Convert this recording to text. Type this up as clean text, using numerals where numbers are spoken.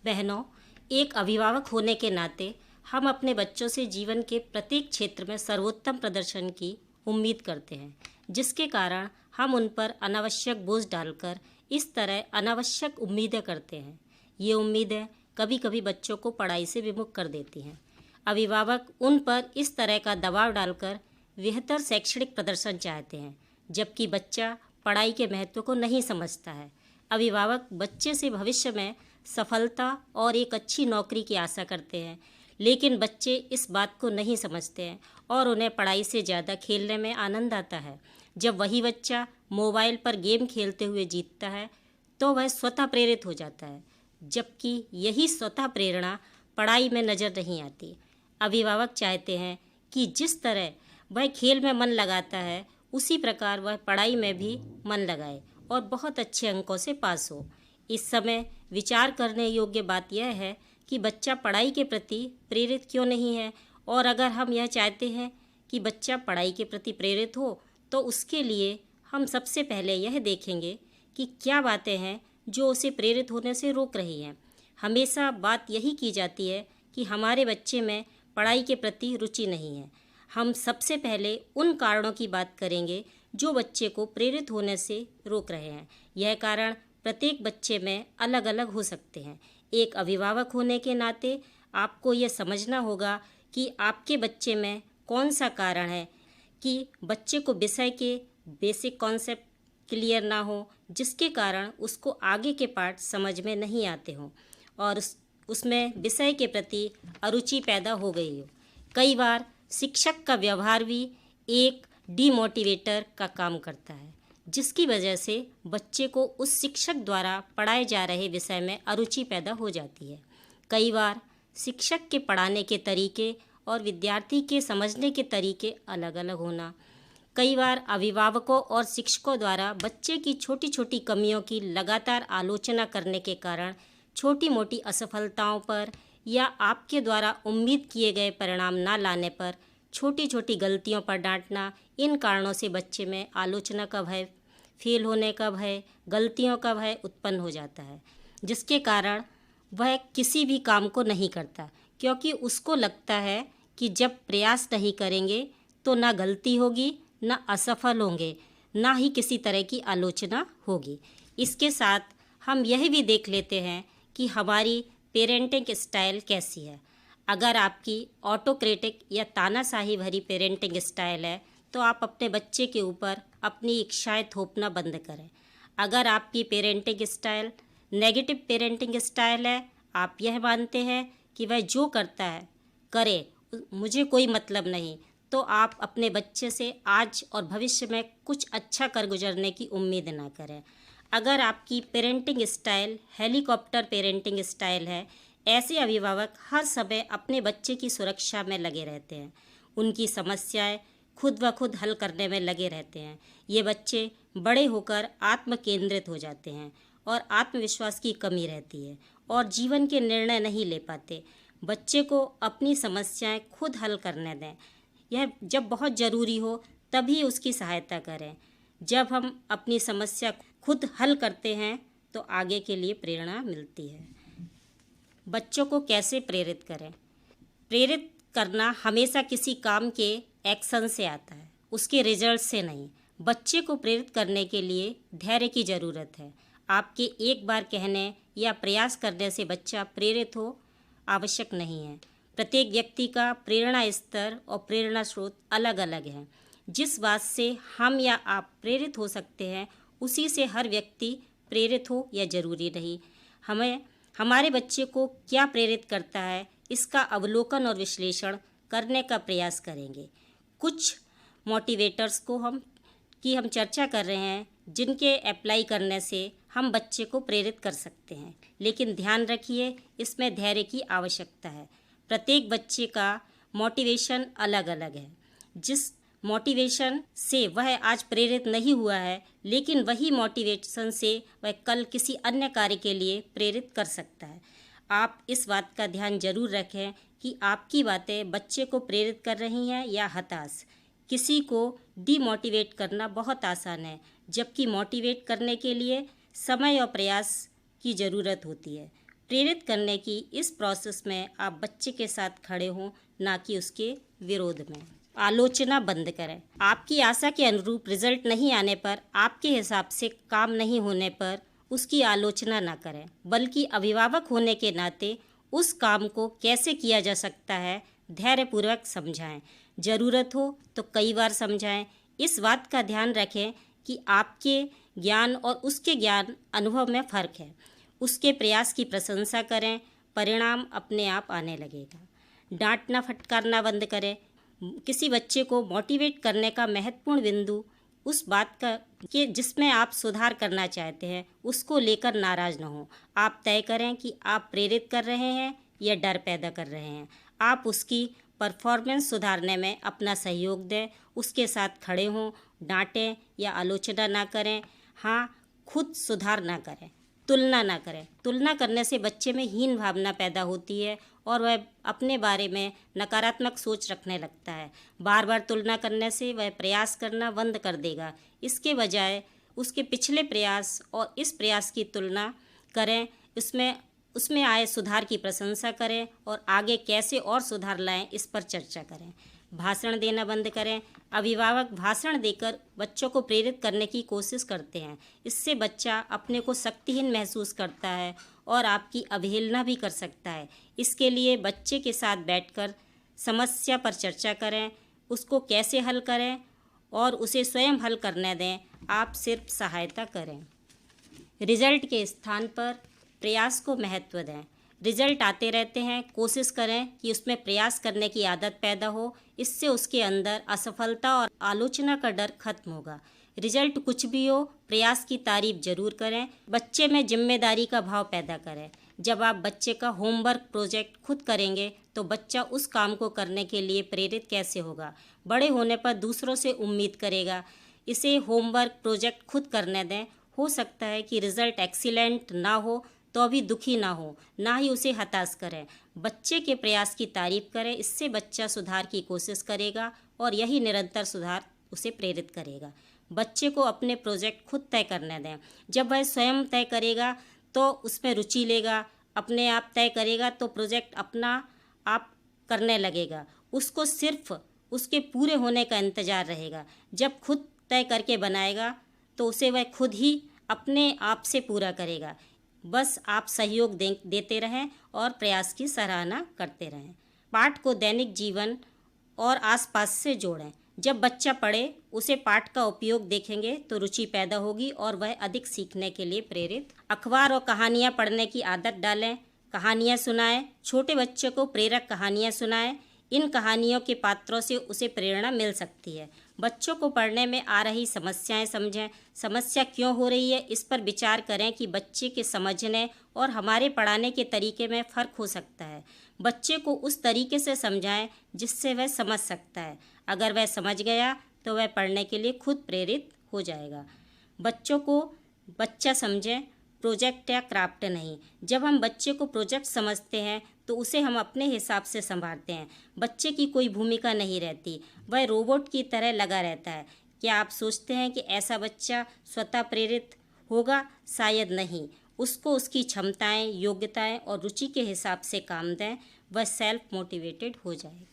बहनों, एक अभिभावक होने के नाते हम अपने बच्चों से जीवन के प्रत्येक क्षेत्र में सर्वोत्तम प्रदर्शन की उम्मीद करते हैं, जिसके कारण हम उन पर अनावश्यक बोझ डालकर इस तरह अनावश्यक उम्मीदें करते हैं। ये उम्मीदें कभी कभी बच्चों को पढ़ाई से विमुख कर देती हैं। अभिभावक उन पर इस तरह का दबाव डालकर बेहतर शैक्षणिक प्रदर्शन चाहते हैं, जबकि बच्चा पढ़ाई के महत्व को नहीं समझता है। अभिभावक बच्चे से भविष्य में सफलता और एक अच्छी नौकरी की आशा करते हैं, लेकिन बच्चे इस बात को नहीं समझते हैं और उन्हें पढ़ाई से ज़्यादा खेलने में आनंद आता है। जब वही बच्चा मोबाइल पर गेम खेलते हुए जीतता है तो वह स्वतः प्रेरित हो जाता है, जबकि यही स्वतः प्रेरणा पढ़ाई में नज़र नहीं आती। अभिभावक चाहते हैं कि जिस तरह वह खेल में मन लगाता है उसी प्रकार वह पढ़ाई में भी मन लगाए और बहुत अच्छे अंकों से पास हो। इस समय विचार करने योग्य बात यह है कि बच्चा पढ़ाई के प्रति प्रेरित क्यों नहीं है, और अगर हम यह चाहते हैं कि बच्चा पढ़ाई के प्रति प्रेरित हो तो उसके लिए हम सबसे पहले यह देखेंगे कि क्या बातें हैं जो उसे प्रेरित होने से रोक रही हैं। हमेशा बात यही की जाती है कि हमारे बच्चे में पढ़ाई के प्रति रुचि नहीं है। हम सबसे पहले उन कारणों की बात करेंगे जो बच्चे को प्रेरित होने से रोक रहे हैं। यह कारण प्रत्येक बच्चे में अलग अलग हो सकते हैं। एक अभिभावक होने के नाते आपको यह समझना होगा कि आपके बच्चे में कौन सा कारण है कि बच्चे को विषय के बेसिक कॉन्सेप्ट क्लियर ना हो, जिसके कारण उसको आगे के पार्ट समझ में नहीं आते हों और उसमें विषय के प्रति अरुचि पैदा हो गई हो। कई बार शिक्षक का व्यवहार भी एक डीमोटिवेटर का काम करता है, जिसकी वजह से बच्चे को उस शिक्षक द्वारा पढ़ाए जा रहे विषय में अरुचि पैदा हो जाती है। कई बार शिक्षक के पढ़ाने के तरीके और विद्यार्थी के समझने के तरीके अलग अलग होना। कई बार अभिभावकों और शिक्षकों द्वारा बच्चे की छोटी छोटी कमियों की लगातार आलोचना करने के कारण छोटी मोटी असफलताओं पर या आपके द्वारा उम्मीद किए गए परिणाम ना लाने पर छोटी छोटी गलतियों पर डांटना। इन कारणों से बच्चे में आलोचना का भय, फेल होने का भय, गलतियों का भय उत्पन्न हो जाता है, जिसके कारण वह किसी भी काम को नहीं करता, क्योंकि उसको लगता है कि जब प्रयास नहीं करेंगे तो ना गलती होगी, ना असफल होंगे, ना ही किसी तरह की आलोचना होगी। इसके साथ हम यह भी देख लेते हैं कि हमारी पेरेंटिंग स्टाइल कैसी है। अगर आपकी ऑटोक्रेटिक या तानाशाही भरी पेरेंटिंग स्टाइल है तो आप अपने बच्चे के ऊपर अपनी इच्छाएं थोपना बंद करें। अगर आपकी parenting style negative parenting style है, आप यह मानते हैं कि वह जो करता है करे, मुझे कोई मतलब नहीं, तो आप अपने बच्चे से आज और भविष्य में कुछ अच्छा कर गुजरने की उम्मीद ना करें। अगर आपकी parenting style helicopter parenting style है, ऐसे अभिभावक हर समय अपने बच्चे की सुरक्षा में लगे रहते हैं, उनकी समस्याएं खुद ब खुद हल करने में लगे रहते हैं। ये बच्चे बड़े होकर आत्म केंद्रित हो जाते हैं और आत्मविश्वास की कमी रहती है और जीवन के निर्णय नहीं ले पाते। बच्चे को अपनी समस्याएं खुद हल करने दें। यह जब बहुत ज़रूरी हो तभी उसकी सहायता करें। जब हम अपनी समस्या खुद हल करते हैं तो आगे के लिए प्रेरणा मिलती है। बच्चों को कैसे प्रेरित करें? प्रेरित करना हमेशा किसी काम के एक्शन से आता है, उसके रिजल्ट से नहीं। बच्चे को प्रेरित करने के लिए धैर्य की ज़रूरत है। आपके एक बार कहने या प्रयास करने से बच्चा प्रेरित हो आवश्यक नहीं है। प्रत्येक व्यक्ति का प्रेरणा स्तर और प्रेरणा स्रोत अलग अलग है। जिस बात से हम या आप प्रेरित हो सकते हैं उसी से हर व्यक्ति प्रेरित हो यह जरूरी नहीं। हमारे बच्चे को क्या प्रेरित करता है, इसका अवलोकन और विश्लेषण करने का प्रयास करेंगे। कुछ मोटिवेटर्स हम चर्चा कर रहे हैं, जिनके अप्लाई करने से हम बच्चे को प्रेरित कर सकते हैं, लेकिन ध्यान रखिए इसमें धैर्य की आवश्यकता है। प्रत्येक बच्चे का मोटिवेशन अलग अलग है। जिस मोटिवेशन से वह आज प्रेरित नहीं हुआ है, लेकिन वही मोटिवेशन से वह कल किसी अन्य कार्य के लिए प्रेरित कर सकता है। आप इस बात का ध्यान जरूर रखें कि आपकी बातें बच्चे को प्रेरित कर रही हैं या हताश। किसी को डीमोटिवेट करना बहुत आसान है, जबकि मोटिवेट करने के लिए समय और प्रयास की ज़रूरत होती है। प्रेरित करने की इस प्रोसेस में आप बच्चे के साथ खड़े हों, ना कि उसके विरोध में। आलोचना बंद करें। आपकी आशा के अनुरूप रिजल्ट नहीं आने पर, आपके हिसाब से काम नहीं होने पर उसकी आलोचना ना करें, बल्कि अभिभावक होने के नाते उस काम को कैसे किया जा सकता है धैर्यपूर्वक समझाएं। ज़रूरत हो तो कई बार समझाएं। इस बात का ध्यान रखें कि आपके ज्ञान और उसके ज्ञान अनुभव में फ़र्क है। उसके प्रयास की प्रशंसा करें, परिणाम अपने आप आने लगेगा। डांटना फटकारना बंद करें। किसी बच्चे को मोटिवेट करने का महत्वपूर्ण बिंदु उस बात का कि जिसमें आप सुधार करना चाहते हैं, उसको लेकर नाराज़ न हो। आप तय करें कि आप प्रेरित कर रहे हैं या डर पैदा कर रहे हैं। आप उसकी परफॉर्मेंस सुधारने में अपना सहयोग दें, उसके साथ खड़े हों। डांटें या आलोचना ना करें। हाँ, खुद सुधार ना करें। तुलना ना करें। तुलना करने से बच्चे में हीन भावना पैदा होती है और वह अपने बारे में नकारात्मक सोच रखने लगता है। बार बार तुलना करने से वह प्रयास करना बंद कर देगा। इसके बजाय उसके पिछले प्रयास और इस प्रयास की तुलना करें, उसमें आए सुधार की प्रशंसा करें और आगे कैसे और सुधार लाएं, इस पर चर्चा करें। भाषण देना बंद करें। अभिभावक भाषण देकर बच्चों को प्रेरित करने की कोशिश करते हैं। इससे बच्चा अपने को शक्तिहीन महसूस करता है और आपकी अवहेलना भी कर सकता है। इसके लिए बच्चे के साथ बैठकर समस्या पर चर्चा करें, उसको कैसे हल करें और उसे स्वयं हल करने दें। आप सिर्फ सहायता करें। रिजल्ट के स्थान पर प्रयास को महत्व दें। रिजल्ट आते रहते हैं, कोशिश करें कि उसमें प्रयास करने की आदत पैदा हो। इससे उसके अंदर असफलता और आलोचना का डर खत्म होगा। रिजल्ट कुछ भी हो, प्रयास की तारीफ जरूर करें। बच्चे में जिम्मेदारी का भाव पैदा करें। जब आप बच्चे का होमवर्क प्रोजेक्ट खुद करेंगे तो बच्चा उस काम को करने के लिए प्रेरित कैसे होगा। बड़े होने पर दूसरों से उम्मीद करेगा। इसे होमवर्क प्रोजेक्ट खुद करने दें। हो सकता है कि रिजल्ट एक्सीलेंट ना हो तो भी दुखी ना हो, ना ही उसे हताश करें। बच्चे के प्रयास की तारीफ करें। इससे बच्चा सुधार की कोशिश करेगा और यही निरंतर सुधार उसे प्रेरित करेगा। बच्चे को अपने प्रोजेक्ट खुद तय करने दें। जब वह स्वयं तय करेगा तो उसमें रुचि लेगा। अपने आप तय करेगा तो प्रोजेक्ट अपना आप करने लगेगा। उसको सिर्फ उसके पूरे होने का इंतज़ार रहेगा। जब खुद तय करके बनाएगा तो उसे वह खुद ही अपने आप से पूरा करेगा। बस आप सहयोग देते रहें और प्रयास की सराहना करते रहें। पाठ को दैनिक जीवन और आसपास से जोड़ें। जब बच्चा पढ़े, उसे पाठ का उपयोग देखेंगे तो रुचि पैदा होगी और वह अधिक सीखने के लिए प्रेरित। अखबार और कहानियाँ पढ़ने की आदत डालें। कहानियाँ सुनाएं। छोटे बच्चों को प्रेरक कहानियाँ सुनाएं। इन कहानियों के पात्रों से उसे प्रेरणा मिल सकती है। बच्चों को पढ़ने में आ रही समस्याएं समझें। समस्या क्यों हो रही है, इस पर विचार करें कि बच्चे के समझने और हमारे पढ़ाने के तरीके में फ़र्क हो सकता है। बच्चे को उस तरीके से समझाएं जिससे वह समझ सकता है। अगर वह समझ गया तो वह पढ़ने के लिए खुद प्रेरित हो जाएगा। बच्चों को बच्चा समझें, प्रोजेक्ट या क्राफ्ट नहीं। जब हम बच्चे को प्रोजेक्ट समझते हैं तो उसे हम अपने हिसाब से संभालते हैं। बच्चे की कोई भूमिका नहीं रहती, वह रोबोट की तरह लगा रहता है। क्या आप सोचते हैं कि ऐसा बच्चा स्वतः प्रेरित होगा? शायद नहीं। उसको उसकी क्षमताएं, योग्यताएं और रुचि के हिसाब से काम दें, वह सेल्फ मोटिवेटेड हो जाएगा।